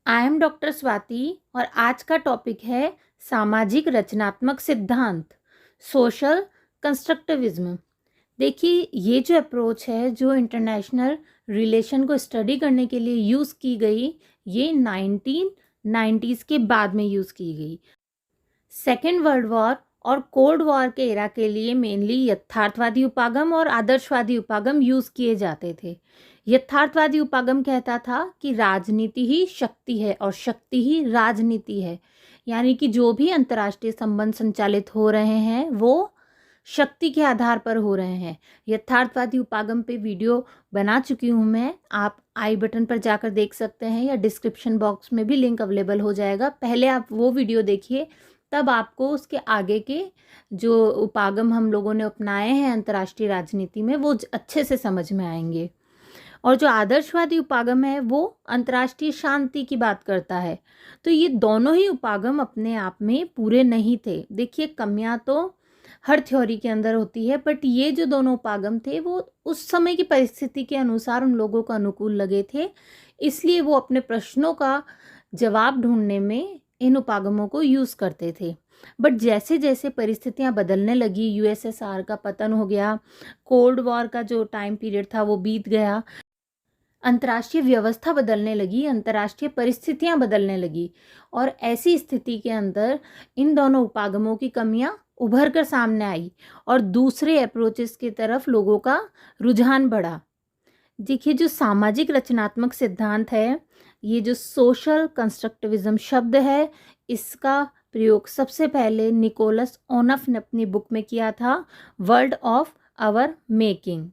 I am doctor Swati और आज का टॉपिक है सामाजिक रचनात्मक सिद्धांत, सोशल कंस्ट्रक्टिविज्म। देखिए, ये जो अप्रोच है, जो इंटरनेशनल रिलेशन को स्टडी करने के लिए यूज़ की गई, ये 1990s के बाद में यूज़ की गई। सेकेंड वर्ल्ड वॉर और कोल्ड वॉर के एरा के लिए मेनली यथार्थवादी उपागम और आदर्शवादी उपागम यूज़ किए जाते थे। यथार्थवादी उपागम कहता था कि राजनीति ही शक्ति है और शक्ति ही राजनीति है, यानी कि जो भी अंतर्राष्ट्रीय संबंध संचालित हो रहे हैं वो शक्ति के आधार पर हो रहे हैं। यथार्थवादी उपागम पे वीडियो बना चुकी हूँ मैं, आप आई बटन पर जाकर देख सकते हैं या डिस्क्रिप्शन बॉक्स में भी लिंक अवेलेबल हो जाएगा। पहले आप वो वीडियो देखिए, तब आपको उसके आगे के जो उपागम हम लोगों ने अपनाए हैं अंतर्राष्ट्रीय राजनीति में वो अच्छे से समझ में आएंगे। और जो आदर्शवादी उपागम है वो अंतर्राष्ट्रीय शांति की बात करता है। तो ये दोनों ही उपागम अपने आप में पूरे नहीं थे। देखिए, कमियां तो हर थ्योरी के अंदर होती है, बट ये जो दोनों उपागम थे वो उस समय की परिस्थिति के अनुसार उन लोगों को अनुकूल लगे थे, इसलिए वो अपने प्रश्नों का जवाब ढूंढने में इन उपागमों को यूज़ करते थे। बट जैसे जैसे परिस्थितियां बदलने लगी, यूएसएसआर का पतन हो गया, कोल्ड वॉर का जो टाइम पीरियड था वो बीत गया, अंतर्राष्ट्रीय व्यवस्था बदलने लगी, अंतर्राष्ट्रीय परिस्थितियां बदलने लगी, और ऐसी स्थिति के अंदर इन दोनों उपागमों की कमियां उभर कर सामने आई और दूसरे अप्रोचेस की तरफ लोगों का रुझान बढ़ा। देखिए, जो सामाजिक रचनात्मक सिद्धांत है, ये जो सोशल कंस्ट्रक्टिविज्म शब्द है, इसका प्रयोग सबसे पहले निकोलस ओनफ ने अपनी बुक में किया था, वर्ल्ड ऑफ आवर मेकिंग।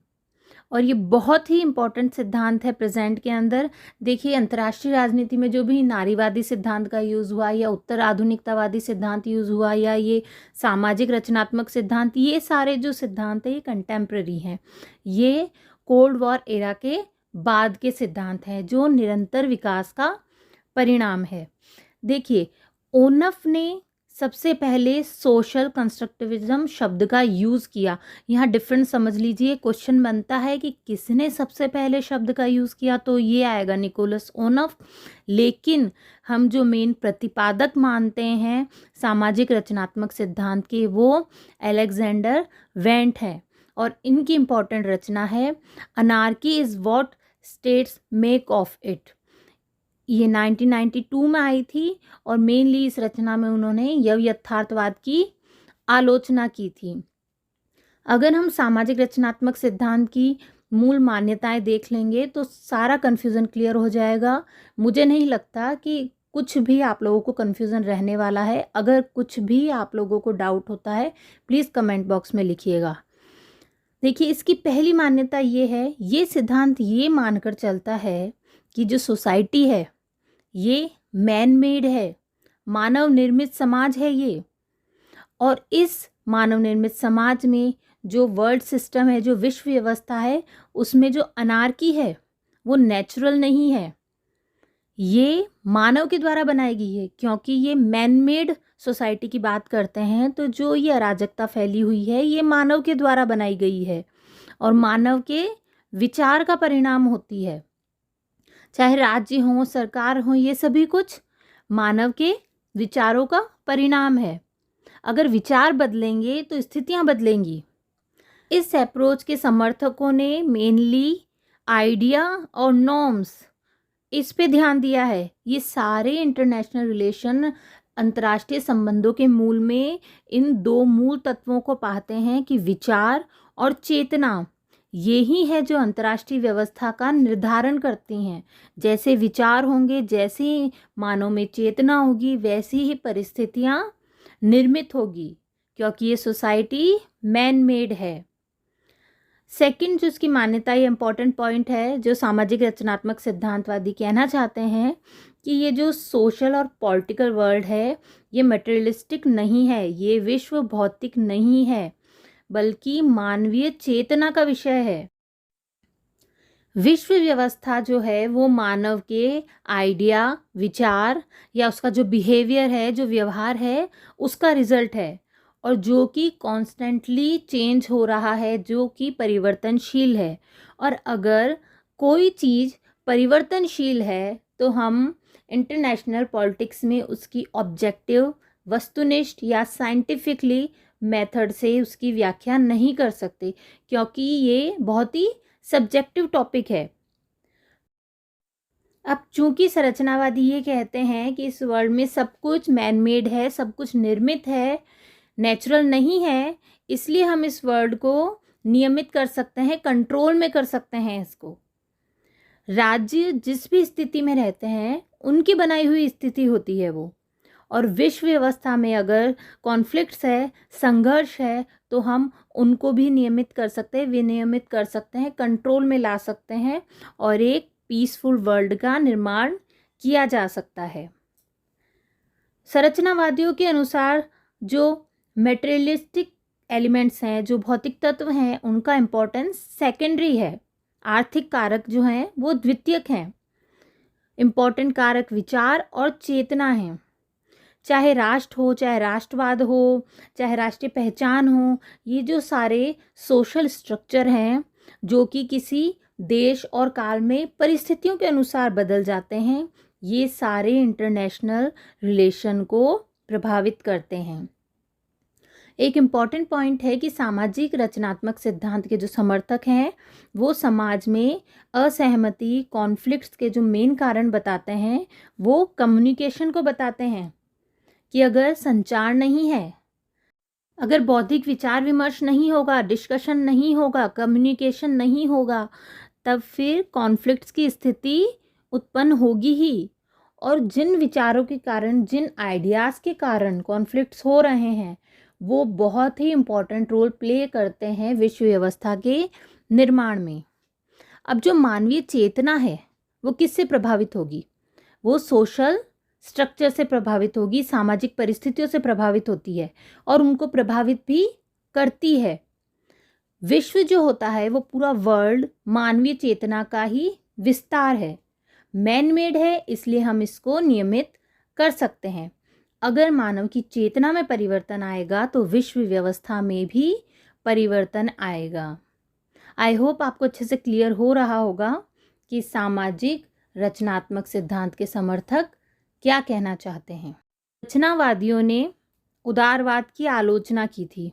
और ये बहुत ही इम्पॉर्टेंट सिद्धांत है प्रेजेंट के अंदर। देखिए, अंतर्राष्ट्रीय राजनीति में जो भी नारीवादी सिद्धांत का यूज़ हुआ या उत्तर आधुनिकतावादी सिद्धांत यूज़ हुआ या ये सामाजिक रचनात्मक सिद्धांत, ये सारे जो सिद्धांत है ये कंटेम्प्रेरी हैं। ये कोल्ड वॉर एरा के बाद के सिद्धांत हैं जो निरंतर विकास का परिणाम है। देखिए, ओनफ ने सबसे पहले सोशल कंस्ट्रक्टिविज्म शब्द का यूज़ किया। यहाँ डिफरेंस समझ लीजिए। क्वेश्चन बनता है कि किसने सबसे पहले शब्द का यूज़ किया, तो ये आएगा निकोलस ओनफ। लेकिन हम जो मेन प्रतिपादक मानते हैं सामाजिक रचनात्मक सिद्धांत के, वो अलेक्जेंडर वेंट हैं और इनकी इम्पॉर्टेंट रचना है anarchy is what states make of it. ये 1992 में आई थी और मेनली इस रचना में उन्होंने यथार्थवाद की आलोचना की थी। अगर हम सामाजिक रचनात्मक सिद्धांत की मूल मान्यताएं देख लेंगे तो सारा कन्फ्यूज़न क्लियर हो जाएगा। मुझे नहीं लगता कि कुछ भी आप लोगों को कन्फ्यूज़न रहने वाला है। अगर कुछ भी आप लोगों को डाउट होता है, प्लीज़ कमेंट बॉक्स में लिखिएगा। देखिए, इसकी पहली मान्यता ये है, ये सिद्धांत ये मानकर चलता है कि जो सोसाइटी है ये मैन मेड है, मानव निर्मित समाज है ये, और इस मानव निर्मित समाज में जो वर्ल्ड सिस्टम है, जो विश्व व्यवस्था है, उसमें जो अनार्की है वो नेचुरल नहीं है, ये मानव के द्वारा बनाई गई है। क्योंकि ये मैन मेड सोसाइटी की बात करते हैं, तो जो ये अराजकता फैली हुई है ये मानव के द्वारा बनाई गई है और मानव के विचार का परिणाम होती है। चाहे राज्य हो, सरकार हो, ये सभी कुछ मानव के विचारों का परिणाम है। अगर विचार बदलेंगे तो स्थितियां बदलेंगी। इस अप्रोच के समर्थकों ने मेनली आइडिया और नॉर्म्स, इस पे ध्यान दिया है। ये सारे इंटरनेशनल रिलेशन, अंतर्राष्ट्रीय संबंधों के मूल में इन दो मूल तत्वों को पाते हैं कि विचार और चेतना, ये ही है जो अंतर्राष्ट्रीय व्यवस्था का निर्धारण करती हैं। जैसे विचार होंगे, जैसे ही मानव में चेतना होगी, वैसी ही परिस्थितियां निर्मित होगी, क्योंकि ये सोसाइटी मैन मेड है। सेकंड जो इसकी मान्यता, ये इम्पॉर्टेंट पॉइंट है जो सामाजिक रचनात्मक सिद्धांतवादी कहना चाहते हैं कि ये जो सोशल और पॉलिटिकल वर्ल्ड है ये मटेरियलिस्टिक नहीं है, ये विश्व भौतिक नहीं है, बल्कि मानवीय चेतना का विषय है। विश्व व्यवस्था जो है वो मानव के आइडिया, विचार या उसका जो बिहेवियर है, जो व्यवहार है, उसका रिजल्ट है, और जो कि कॉन्स्टेंटली चेंज हो रहा है, जो कि परिवर्तनशील है। और अगर कोई चीज़ परिवर्तनशील है तो तो हम इंटरनेशनल पॉलिटिक्स में उसकी ऑब्जेक्टिव, वस्तुनिष्ठ या साइंटिफिकली मेथड से उसकी व्याख्या नहीं कर सकते, क्योंकि ये बहुत ही सब्जेक्टिव टॉपिक है। अब चूंकि संरचनावादी ये कहते हैं कि इस वर्ल्ड में सब कुछ मैन मेड है, सब कुछ निर्मित है, नेचुरल नहीं है, इसलिए हम इस वर्ल्ड को नियमित कर सकते हैं, कंट्रोल में कर सकते हैं इसको। राज्य जिस भी स्थिति में रहते हैं उनकी बनाई हुई स्थिति होती है वो, और विश्व व्यवस्था में अगर कॉन्फ्लिक्ट्स है, संघर्ष है, तो हम उनको भी नियमित कर सकते हैं, विनियमित कर सकते हैं, कंट्रोल में ला सकते हैं और एक पीसफुल वर्ल्ड का निर्माण किया जा सकता है। संरचनावादियों के अनुसार जो मेटेरियलिस्टिक एलिमेंट्स हैं, जो भौतिक तत्व हैं, उनका इम्पोर्टेंस सेकेंडरी है। आर्थिक कारक जो हैं वो द्वितीयक हैं। इम्पोर्टेंट कारक विचार और चेतना हैं। चाहे राष्ट्र हो, चाहे राष्ट्रवाद हो, चाहे राष्ट्रीय पहचान हो, ये जो सारे सोशल स्ट्रक्चर हैं जो कि किसी देश और काल में परिस्थितियों के अनुसार बदल जाते हैं, ये सारे इंटरनेशनल रिलेशन को प्रभावित करते हैं। एक इम्पॉर्टेंट पॉइंट है कि सामाजिक रचनात्मक सिद्धांत के जो समर्थक हैं वो समाज में असहमति, कॉन्फ्लिक्ट्स के जो मेन कारण बताते हैं वो कम्युनिकेशन को बताते हैं कि अगर संचार नहीं है, अगर बौद्धिक विचार विमर्श नहीं होगा, डिस्कशन नहीं होगा, कम्युनिकेशन नहीं होगा, तब फिर कॉन्फ्लिक्ट्स की स्थिति उत्पन्न होगी ही। और जिन विचारों के कारण, जिन आइडियाज़ के कारण कॉन्फ्लिक्ट्स हो रहे हैं, वो बहुत ही इम्पोर्टेंट रोल प्ले करते हैं विश्व व्यवस्था के निर्माण में। अब जो मानवीय चेतना है वो किससे प्रभावित होगी? वो सोशल स्ट्रक्चर से प्रभावित होगी, सामाजिक परिस्थितियों से प्रभावित होती है और उनको प्रभावित भी करती है। विश्व जो होता है वो पूरा वर्ल्ड मानवीय चेतना का ही विस्तार है, मैन मेड है, इसलिए हम इसको नियमित कर सकते हैं। अगर मानव की चेतना में परिवर्तन आएगा तो विश्व व्यवस्था में भी परिवर्तन आएगा। आई होप आपको अच्छे से क्लियर हो रहा होगा कि सामाजिक रचनात्मक सिद्धांत के समर्थक क्या कहना चाहते हैं। रचनावादियों ने उदारवाद की आलोचना की थी।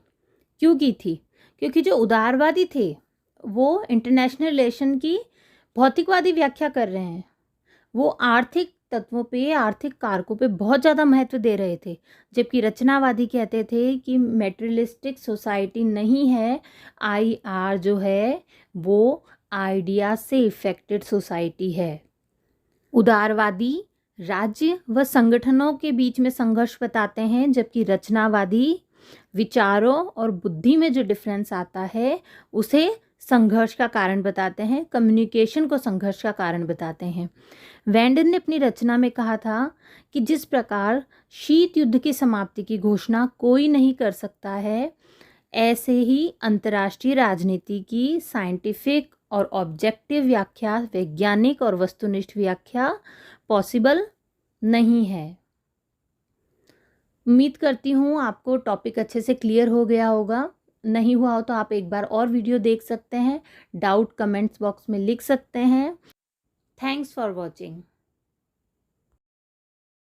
क्यों की थी? क्योंकि जो उदारवादी थे वो इंटरनेशनल रिलेशन की भौतिकवादी व्याख्या कर रहे हैं। वो आर्थिक तत्वों पे, आर्थिक कारकों पे बहुत ज़्यादा महत्व दे रहे थे, जबकि रचनावादी कहते थे कि मेटेरियलिस्टिक सोसाइटी नहीं है, आईआर जो है वो आइडिया से इफेक्टेड सोसाइटी है। उदारवादी राज्य व संगठनों के बीच में संघर्ष बताते हैं, जबकि रचनावादी विचारों और बुद्धि में जो डिफरेंस आता है उसे संघर्ष का कारण बताते हैं, कम्युनिकेशन को संघर्ष का कारण बताते हैं। वेंडन ने अपनी रचना में कहा था कि जिस प्रकार शीत युद्ध की समाप्ति की घोषणा कोई नहीं कर सकता है, ऐसे ही अंतर्राष्ट्रीय राजनीति की साइंटिफिक और ऑब्जेक्टिव व्याख्या, वैज्ञानिक और वस्तुनिष्ठ व्याख्या पॉसिबल नहीं है। उम्मीद करती हूँ आपको टॉपिक अच्छे से क्लियर हो गया होगा। नहीं हुआ हो तो आप एक बार और वीडियो देख सकते हैं, डाउट कमेंट्स बॉक्स में लिख सकते हैं। Thanks for watching.